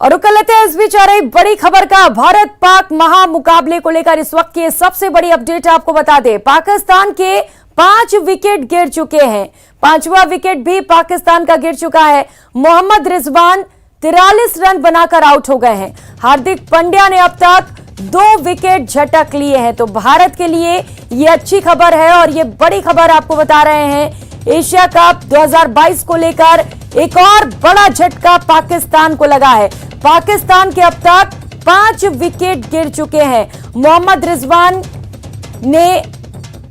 और रुक लेते हैं इस बीच आ रही बड़ी खबर का। भारत पाक महामुकाबले को लेकर इस वक्त की सबसे बड़ी अपडेट आपको बता दें। पाकिस्तान के 5 विकेट गिर चुके हैं। 5वां विकेट भी पाकिस्तान का गिर चुका है। मोहम्मद रिजवान 43 रन बनाकर आउट हो गए हैं। हार्दिक पांड्या ने अब तक 2 विकेट झटक लिए हैं। तो भारत के लिए ये अच्छी खबर है और ये बड़ी खबर आपको बता रहे हैं। एशिया कप 2022 को लेकर एक और बड़ा झटका पाकिस्तान को लगा है। पाकिस्तान के अब तक 5 विकेट गिर चुके हैं। मोहम्मद रिजवान ने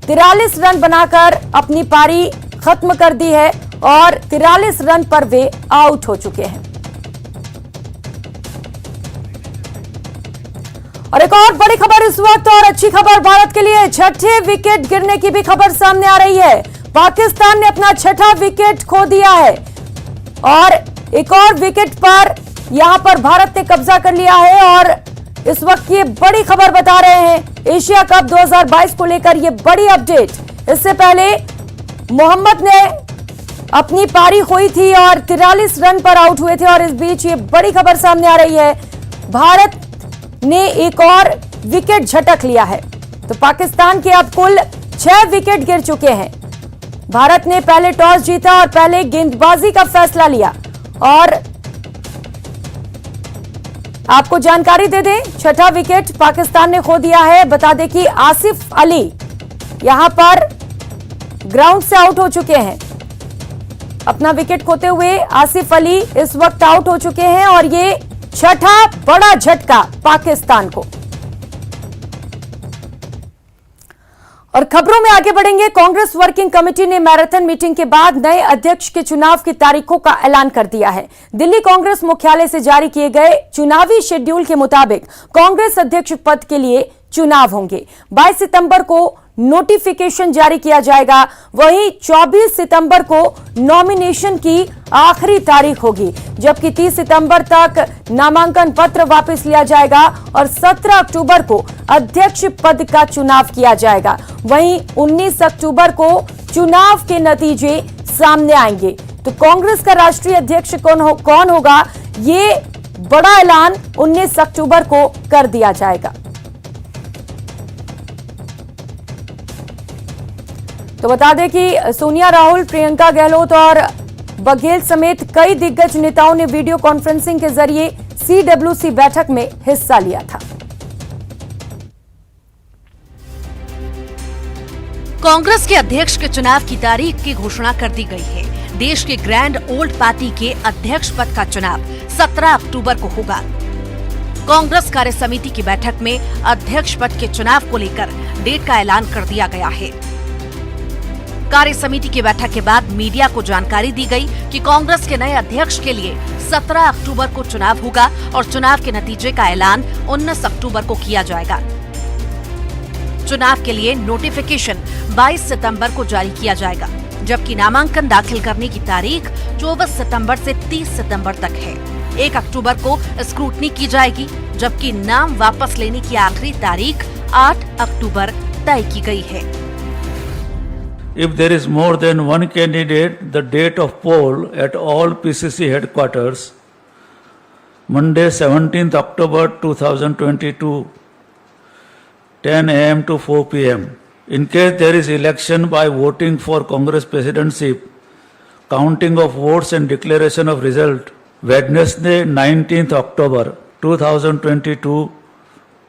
43 रन बनाकर अपनी पारी खत्म कर दी है और 43 रन पर वे आउट हो चुके हैं। और एक और बड़ी खबर इस वक्त और अच्छी खबर भारत के लिए, छठे विकेट गिरने की भी खबर सामने आ रही है। पाकिस्तान ने अपना छठा विकेट खो दिया है और एक और विकेट पर यहां पर भारत ने कब्जा कर लिया है। और इस वक्त ये बड़ी खबर बता रहे हैं एशिया कप 2022 को लेकर ये बड़ी अपडेट। इससे पहले मोहम्मद ने अपनी पारी खोई थी और 43 रन पर आउट हुए थे और इस बीच ये बड़ी खबर सामने आ रही है, भारत ने एक और विकेट झटक लिया है। तो पाकिस्तान के अब कुल 6 विकेट गिर चुके हैं। भारत ने पहले टॉस जीता और पहले गेंदबाजी का फैसला लिया। और आपको जानकारी दे दें, छठा विकेट पाकिस्तान ने खो दिया है। बता दें कि आसिफ अली यहां पर ग्राउंड से आउट हो चुके हैं। अपना विकेट खोते हुए आसिफ अली इस वक्त आउट हो चुके हैं और ये छठा बड़ा झटका पाकिस्तान को। और खबरों में आगे बढ़ेंगे। कांग्रेस वर्किंग कमेटी ने मैराथन मीटिंग के बाद नए अध्यक्ष के चुनाव की तारीखों का ऐलान कर दिया है। दिल्ली कांग्रेस मुख्यालय से जारी किए गए चुनावी शेड्यूल के मुताबिक कांग्रेस अध्यक्ष पद के लिए चुनाव होंगे। 22 सितंबर को नोटिफिकेशन जारी किया जाएगा। वहीं 24 सितंबर को नॉमिनेशन की आखिरी तारीख होगी, जबकि 30 सितंबर तक नामांकन पत्र वापस लिया जाएगा और 17 अक्टूबर को अध्यक्ष पद का चुनाव किया जाएगा। वहीं 19 अक्टूबर को चुनाव के नतीजे सामने आएंगे। तो कांग्रेस का राष्ट्रीय अध्यक्ष कौन होगा, ये बड़ा ऐलान 19 अक्टूबर को कर दिया जाएगा। तो बता दें कि सोनिया, राहुल, प्रियंका गहलोत और बघेल समेत कई दिग्गज नेताओं ने वीडियो कॉन्फ्रेंसिंग के जरिए CWC बैठक में हिस्सा लिया था। कांग्रेस के अध्यक्ष के चुनाव की तारीख की घोषणा कर दी गई है। देश के ग्रैंड ओल्ड पार्टी के अध्यक्ष पद का चुनाव 17 अक्टूबर को होगा। कांग्रेस कार्य समिति की बैठक में अध्यक्ष पद के चुनाव को लेकर डेट का ऐलान कर दिया गया है। कार्य समिति की बैठक के बाद मीडिया को जानकारी दी गई कि कांग्रेस के नए अध्यक्ष के लिए 17 अक्टूबर को चुनाव होगा और चुनाव के नतीजे का ऐलान 19 अक्टूबर को किया जाएगा। चुनाव के लिए नोटिफिकेशन 22 सितंबर को जारी किया जाएगा, जबकि नामांकन दाखिल करने की तारीख 24 सितंबर से 30 सितंबर तक है। 1 अक्टूबर को स्क्रूटनी की जाएगी, जबकि नाम वापस लेने की आखिरी तारीख 8 अक्टूबर तय की गई है। If there is more than one candidate, the date of poll at all PCC headquarters, Monday 17th October 2022, 10 a.m. to 4 p.m. In case there is election by voting for Congress presidency, counting of votes and declaration of result, Wednesday 19th October 2022,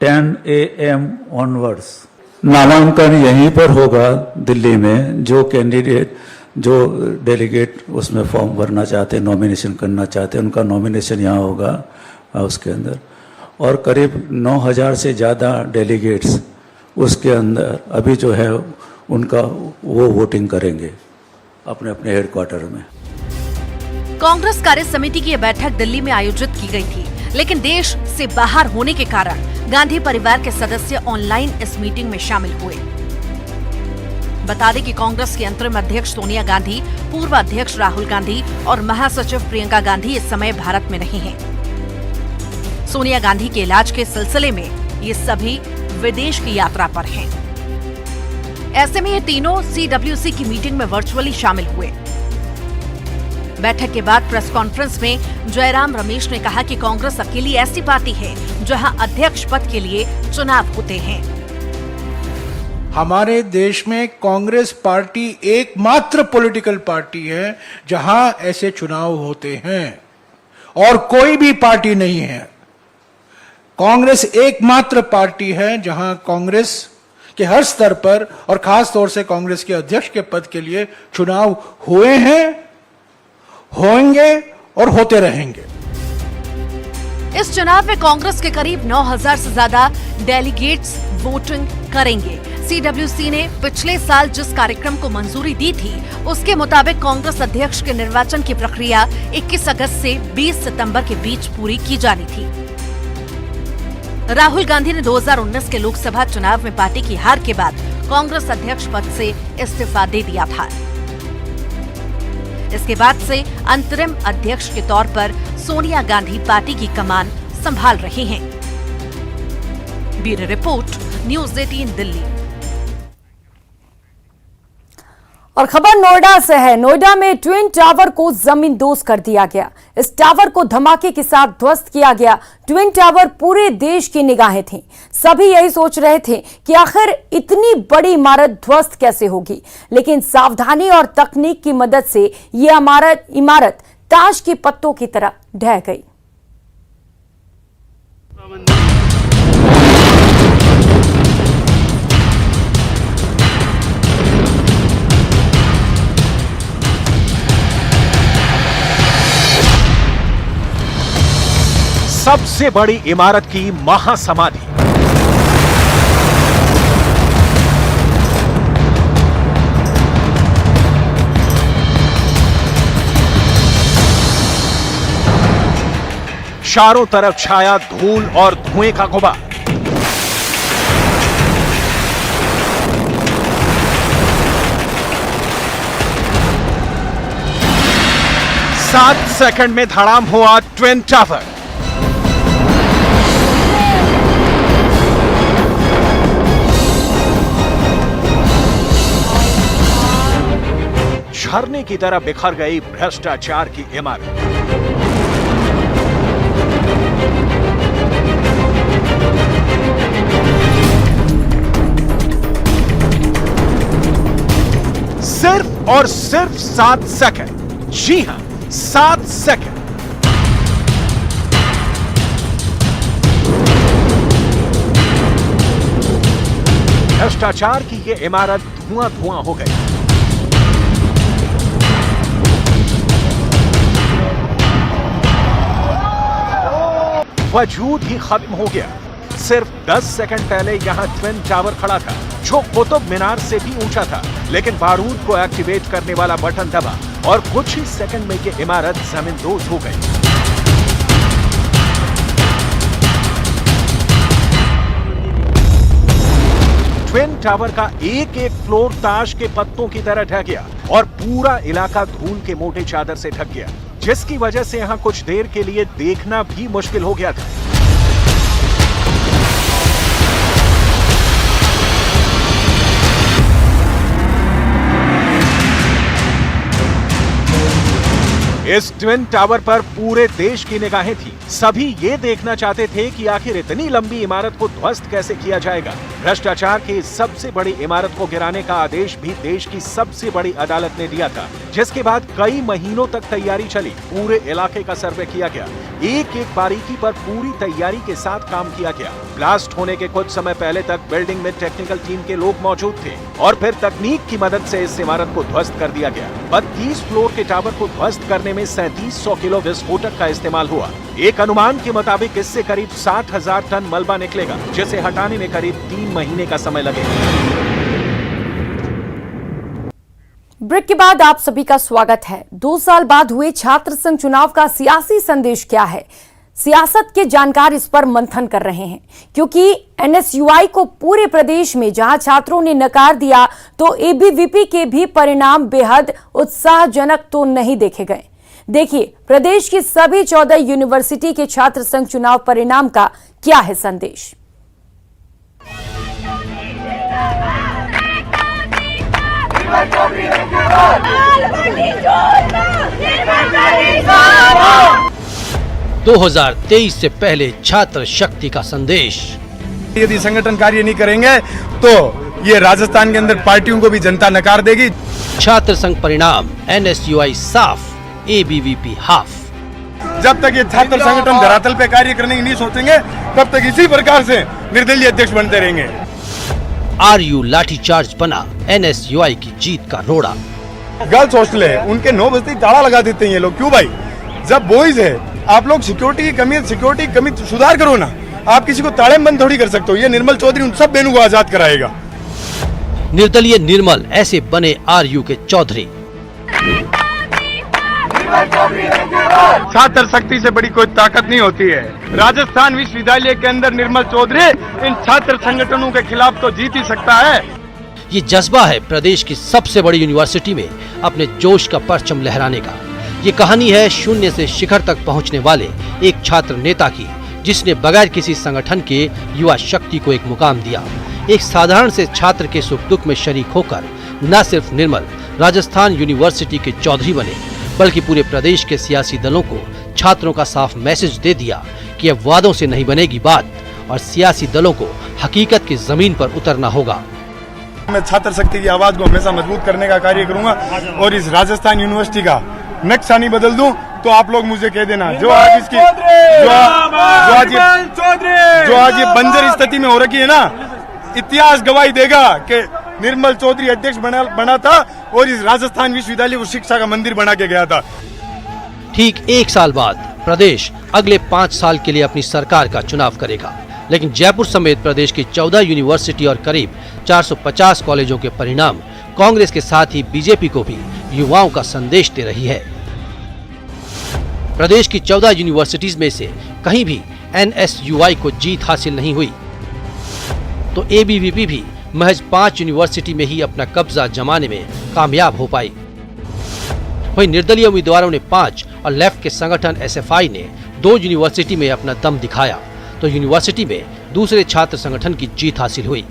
10 a.m. onwards. नामांकन यहीं पर होगा दिल्ली में। जो candidate, जो delegate उसमें form भरना चाहते हैं, नॉमिनेशन करना चाहते हैं, उनका नॉमिनेशन यहाँ होगा उसके अंदर। और करीब 9000 से ज़्यादा डेलीगेट्स उसके अंदर अभी जो है उनका वो वोटिंग करेंगे अपने अपने हेडक्वार्टर में। कांग्रेस कार्य समिति की यह बैठक दिल्ली में आयोजित की गई थी, लेकिन देश से बाहर होने के कारण गांधी परिवार के सदस्य ऑनलाइन इस मीटिंग में शामिल हुए। बता दें कि कांग्रेस की अंतरिम अध्यक्ष सोनिया गांधी, पूर्व अध्यक्ष राहुल गांधी और महासचिव प्रियंका गांधी इस समय भारत में नहीं हैं। सोनिया गांधी के इलाज के सिलसिले में ये सभी विदेश की यात्रा पर हैं। ऐसे में ये तीनों CWC की मीटिंग में वर्चुअली शामिल हुए। बैठक के बाद प्रेस कॉन्फ्रेंस में जयराम रमेश ने कहा कि कांग्रेस अकेली ऐसी पार्टी है जहां अध्यक्ष पद के लिए चुनाव होते हैं। हमारे देश में कांग्रेस पार्टी एकमात्र पॉलिटिकल पार्टी है जहां ऐसे चुनाव होते हैं और कोई भी पार्टी नहीं है। कांग्रेस एकमात्र पार्टी है जहां कांग्रेस के हर स्तर पर और खास तौर से कांग्रेस के अध्यक्ष के पद के लिए चुनाव हुए हैं, होंगे और होते रहेंगे। इस चुनाव में कांग्रेस के करीब 9,000 से ज्यादा डेलीगेट्स वोटिंग करेंगे। सीडब्ल्यूसी ने पिछले साल जिस कार्यक्रम को मंजूरी दी थी उसके मुताबिक कांग्रेस अध्यक्ष के निर्वाचन की प्रक्रिया 21 अगस्त से 20 सितंबर के बीच पूरी की जानी थी। राहुल गांधी ने 2019 के लोकसभा चुनाव में पार्टी की हार के बाद कांग्रेस अध्यक्ष पद से इस्तीफा दे दिया था। इसके बाद से अंतरिम अध्यक्ष के तौर पर सोनिया गांधी पार्टी की कमान संभाल रही हैं। Bureau report, news 18 Delhi. और खबर नोएडा से है। नोएडा में ट्विन टावर को जमींदोज कर दिया गया। इस टावर को धमाके के साथ ध्वस्त किया गया। ट्विन टावर पूरे देश की निगाहें थीं। सभी यही सोच रहे थे कि आखिर इतनी बड़ी इमारत ध्वस्त कैसे होगी, लेकिन सावधानी और तकनीक की मदद से यह इमारत ताश के पत्तों की तरह ढह गई। सबसे बड़ी इमारत की महासमाधि। चारों तरफ छाया धूल और धुएं का गुबार। सात सेकंड में धड़ाम हुआ ट्विन टावर। झरने की तरह बिखर गई भ्रष्टाचार की इमारत। सिर्फ और सिर्फ 7 सेकंड। जी हां, 7 सेकंड। भ्रष्टाचार की यह इमारत धुआं धुआं हो गई। वजूद ही खत्म हो गया। सिर्फ 10 सेकंड पहले यहां ट्विन टावर खड़ा था, जो कुतुब मीनार से भी ऊंचा था, लेकिन बारूद को एक्टिवेट करने वाला बटन दबा और कुछ ही सेकंड में यह इमारत जमींदोज हो गई। ट्विन टावर का एक एक फ्लोर ताश के पत्तों की तरह ढह गया और पूरा इलाका धूल के मोटे चादर से ढक गया, जिसकी वजह से यहां कुछ देर के लिए देखना भी मुश्किल हो गया था। इस ट्विन टावर पर पूरे देश की निगाहें थी। सभी ये देखना चाहते थे कि आखिर इतनी लंबी इमारत को ध्वस्त कैसे किया जाएगा। भ्रष्टाचार की सबसे बड़ी इमारत को गिराने का आदेश भी देश की सबसे बड़ी अदालत ने दिया था, जिसके बाद कई महीनों तक तैयारी चली। पूरे इलाके का सर्वे किया गया, एक एक बारीकी पर पूरी तैयारी के साथ काम किया गया। ब्लास्ट होने के कुछ समय पहले तक बिल्डिंग में टेक्निकल टीम के लोग मौजूद थे और फिर तकनीक की मदद से इस इमारत को ध्वस्त कर दिया गया। 32 फ्लोर के टावर को ध्वस्त करने में 3700 किलो विस्फोटक का इस्तेमाल हुआ। एक अनुमान के मुताबिक इससे करीब 60,000 टन मलबा निकलेगा, जिसे हटाने में करीब 3 महीने का समय लगेगा। ब्रेक के बाद आप सभी का स्वागत है। 2 साल बाद हुए छात्र संघ चुनाव का सियासी संदेश क्या है? सियासत के जानकार इस पर मंथन कर रहे हैं, क्योंकि एनएसयूआई को पूरे प्रदेश में जहां छात्रों ने नकार दिया, तो एबीवीपी के भी परिणाम बेहद उत्साहजनक तो नहीं देखे गए। देखिए प्रदेश की सभी 14 यूनिवर्सिटी के छात्र संघ चुनाव परिणाम का क्या है संदेश। – 2023 से पहले छात्र शक्ति का संदेश। यदि संगठन कार्य नहीं करेंगे तो ये राजस्थान के अंदर पार्टियों को भी जनता नकार देगी। छात्र संघ परिणाम NSUI साफ, ABVP हाफ। जब तक ये छात्र संगठन धरातल पे कार्य करने की नहीं सोचेंगे तब तक इसी प्रकार से निर्दलीय अध्यक्ष बनते रहेंगे। RU लाठीचार्ज बना NSUI की जीत का रोड़ा। गर्ल्स हॉस्टल है, उनके 9 बजे ताला लगा देते हैं ये लोग। क्यों भाई? जब बॉयज है, आप लोग सिक्योरिटी की कमी सुधार करो ना। आप किसी को ताले में बंद थोड़ी कर सकते हो। ये निर्मल चौधरी उन सब बहनों को आजाद कराएगा। निर्दलीय निर्मल ऐसे बने RU के चौधरी। छात्र शक्ति से बड़ी कोई ताकत नहीं होती है। राजस्थान विश्वविद्यालय के अंदर निर्मल चौधरी इन छात्र संगठनों के खिलाफ तो जीत ही सकता है। ये जज्बा है प्रदेश की सबसे बड़ी यूनिवर्सिटी में अपने जोश का परचम लहराने का। ये कहानी है शून्य से शिखर तक पहुंचने वाले एक छात्र नेता की, जिसने बगैर किसी संगठन के युवा शक्ति को एक मुकाम दिया। एक साधारण से छात्र के सुख दुख में शरीक होकर न सिर्फ निर्मल राजस्थान यूनिवर्सिटी के चौधरी बने, बल्कि पूरे प्रदेश के सियासी दलों को छात्रों का साफ मैसेज दे दिया कि अब वादों से नहीं बनेगी बात और सियासी दलों को हकीकत की जमीन पर उतरना होगा। मैं छात्र शक्ति की आवाज को हमेशा मजबूत करने का कार्य करूंगा और इस राजस्थान यूनिवर्सिटी का नक्शा नहीं बदल दूं तो आप लोग मुझे कह देना। जो आज इसकी जो आज ये बंजर स्थिति में हो रखी है ना, इतिहास गवाही देगा कि निर्मल चौधरी अध्यक्ष बना था और इस राजस्थान विश्वविद्यालय को शिक्षा का मंदिर बना के गया था। ठीक 1 साल बाद प्रदेश अगले 5 साल के लिए अपनी सरकार का चुनाव करेगा, लेकिन जयपुर समेत प्रदेश की 14 यूनिवर्सिटी और करीब 450 कॉलेजों के परिणाम कांग्रेस के साथ ही बीजेपी को भी युवाओं का संदेश दे रही है। प्रदेश की 14 यूनिवर्सिटीज में से कहीं भी NSUI को जीत हासिल नहीं हुई, तो ABVP भी महज 5 यूनिवर्सिटी में ही अपना कब्जा जमाने में कामयाब हो पाई। वहीं निर्दलीय उम्मीदवारों ने 5 और लेफ्ट के संगठन SFI ने 2 यूनिवर्सिटी में अपना दम दिखाया, तो यूनिवर्सिटी में दूसरे छात्र संगठन की जीत हासिल हुई।